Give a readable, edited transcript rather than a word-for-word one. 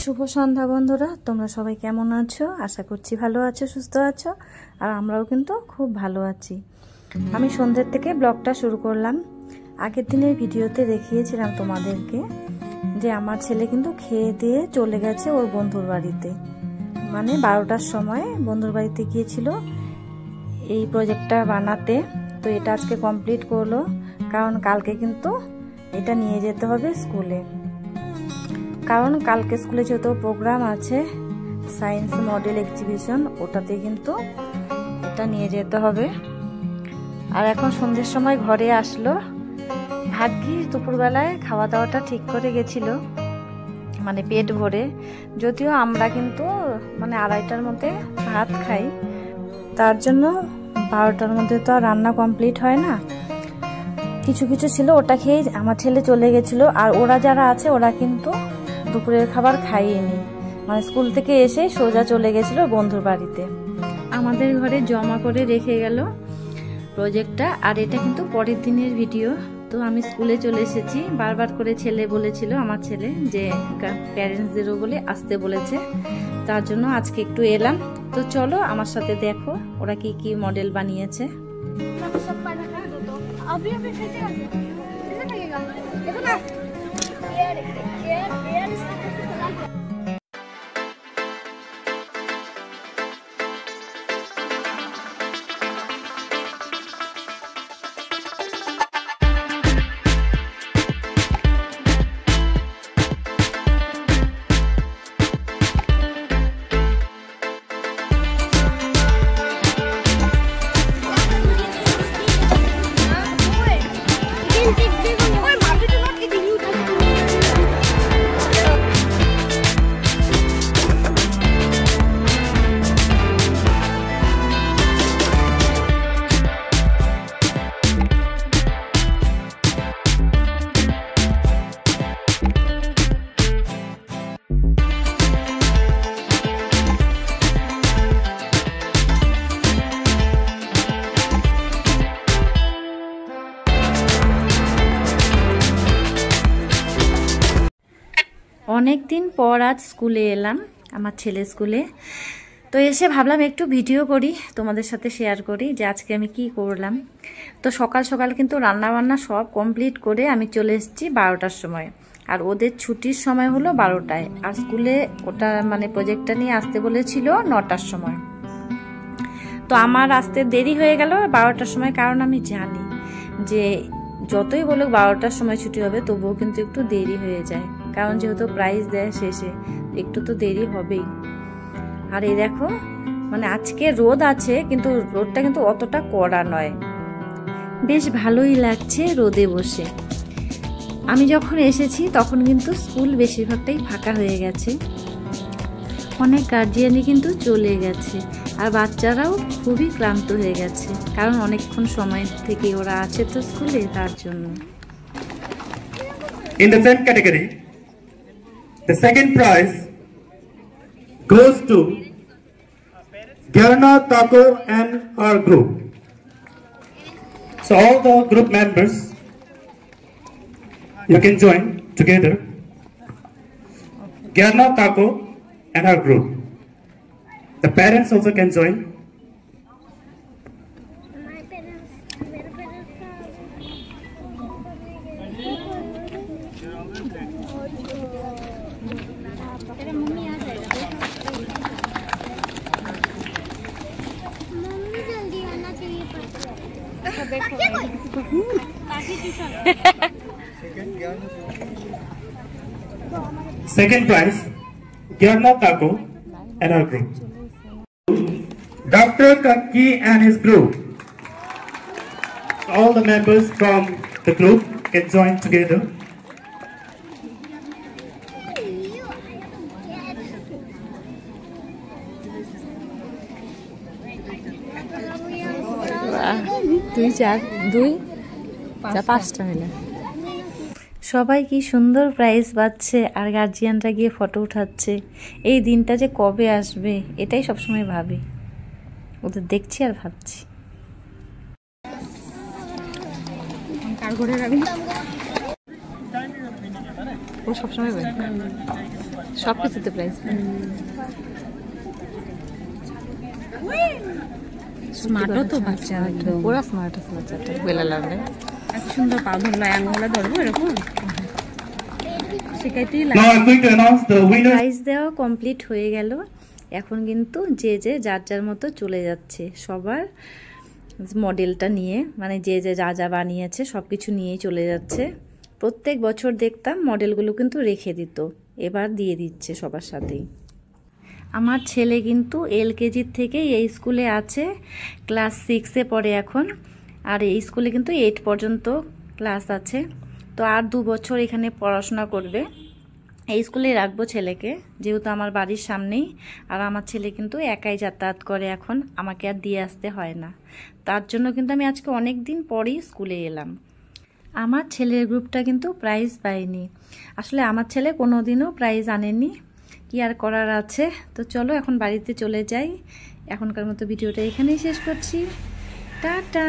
শুভ সন্ধ্যা বন্ধুরা, তোমরা সবাই কেমন আছো? আশা করছি ভালো আছো, সুস্থ আছো। আর আমরাও কিন্তু খুব ভালো আছি। আমি সন্ধ্যের থেকে ব্লগটা শুরু করলাম। আগের দিনের ভিডিওতে দেখিয়েছিলাম তোমাদেরকে যে আমার ছেলে কিন্তু খেয়ে দিয়ে চলে গেছে ওর বন্ধুর বাড়িতে, মানে 12টার সময় বন্ধুর বাড়িতে গিয়েছিল এই প্রজেক্টটা বানাতে। তো এটা আজকে কমপ্লিট করলো, কারণ কালকে কিন্তু এটা নিয়ে যেতে হবে স্কুলে। কারণ কালকে স্কুলে যেহেতু প্রোগ্রাম আছে সায়েন্স মডেল এক্সিবিশন, ওটাতে কিন্তু এটা নিয়ে যেতে হবে। আর এখন সন্ধ্যের সময় ঘরে আসলো। ভাগ্যিস দুপুরবেলায় খাওয়া দাওয়াটা ঠিক করে গেছিল, মানে পেট ভরে। যদিও আমরা কিন্তু মানে 2:30টার মধ্যে ভাত খাই, তার জন্য 12টার মধ্যে তো আর রান্না কমপ্লিট হয় না। কিছু কিছু ছিল, ওটা খেয়ে আমার ছেলে চলে গেছিল। আর ওরা যারা আছে ওরা কিন্তু দুপুরের খাবার খাইয়েনি, মানে স্কুল থেকে এসে সোজা চলে গেছিল বন্ধুর বাড়িতে। আমাদের ঘরে জমা করে রেখে গেল প্রজেক্টটা। আর এটা কিন্তু পরের দিনের ভিডিও। তো আমি স্কুলে চলে এসেছি। বারবার করে ছেলে বলেছিল, আমার ছেলে, যে প্যারেন্টসদেরও বলে আসতে বলেছে, তার জন্য আজকে একটু এলাম। তো চলো আমার সাথে দেখো ওরা কি কি মডেল বানিয়েছে। অনেক দিন পর আজ স্কুলে এলাম, আমার ছেলে স্কুলে। তো এসে ভাবলাম একটু ভিডিও করি, তোমাদের সাথে শেয়ার করি যে আজকে আমি কি করলাম। তো সকাল সকাল কিন্তু রান্না বান্না সব কমপ্লিট করে আমি চলে এসেছি 12টার সময়। আর ওদের ছুটির সময় হলো 12টায়। আর স্কুলে ওটা মানে প্রজেক্টটা নিয়ে আসতে বলেছিল 9টার সময়। তো আমার আসতে দেরি হয়ে গেল 12টার সময়, কারণ আমি জানি যে যতই বলুক 12টার সময় ছুটি হবে তবুও কিন্তু একটু দেরি হয়ে যায়, কারণ যেহেতু প্রাইজ দেয় শেষে, একটু তো দেরি হবেই। আর এই দেখো, মানে আজকে রোদ আছে কিন্তু রোদটা কিন্তু অতটা কড়া নয়, বেশ ভালোই লাগছে রোদে বসে। আমি যখন এসেছি তখন কিন্তু স্কুল বেশিরভাগটাই ফাঁকা হয়ে গেছে, অনেক গার্জিয়ানই কিন্তু চলে গেছে। আর বাচ্চারাও খুবই ক্লান্ত হয়ে গেছে, কারণ অনেকক্ষণ সময় থেকে ওরা আছে তো স্কুলে, তার জন্য। In the same category, the second prize goes to Gyarna Tako and her group. So all the group members, you can join together. Gyarna Tako and her group. The parents also can join. Second prize, Gyarna Tako and her group. Dr. Kakki and his group. All the members from the group can join together. সবাই কি সুন্দর prize পাচ্ছে, আর গার্জিয়ানরা গিয়ে photo উঠাচ্ছে। এই দিনটা যে কবে আসবে এটাই সবসময় ভাবি, ওদের দেখছি আর ভাবছি। কার ঘরে রাখবি ও সবসময় পায়, সব কিছুতে প্রাইজ। স্মার্টও তো বাচ্চা, একদম পুরা স্মার্ট আছে বাচ্চাটা, বেলা লাগবে। এত সুন্দর পা ধরলো, আঙুলা ধরবো এরকম শেখাইতেই Now I'm going to announce the winner. Prize দেওয়া কমপ্লিট হয়ে গেল। এখন কিন্তু যে যার যার মতো চলে যাচ্ছে, সবার মডেলটা নিয়ে, মানে যে যা যা বানিয়েছে সব কিছু নিয়েই চলে যাচ্ছে। প্রত্যেক বছর দেখতাম মডেলগুলো কিন্তু রেখে দিত, এবার দিয়ে দিচ্ছে সবার সাথেই। আমার ছেলে কিন্তু LKG থেকেই এই স্কুলে আছে, ক্লাস 6-এ পড়ে এখন, আর এই স্কুলে কিন্তু 8 পর্যন্ত ক্লাস আছে। তো আর 2 বছর এখানে পড়াশোনা করবে। এই স্কুলে রাখবো ছেলেকে, যেহেতু আমার বাড়ির সামনেই, আর আমার ছেলে কিন্তু একাই যাতায়াত করে এখন, আমাকে আর দিয়ে আসতে হয় না। তার জন্য কিন্তু আমি আজকে অনেক দিন পরেই স্কুলে এলাম। আমার ছেলের গ্রুপটা কিন্তু প্রাইজ পায়নি, আসলে আমার ছেলে কোনোদিনও প্রাইজ আনেনি, কি আর করার আছে। তো চলো এখন বাড়িতে চলে যাই। এখনকার মতো ভিডিওটা এখানেই শেষ করছি, টাটা।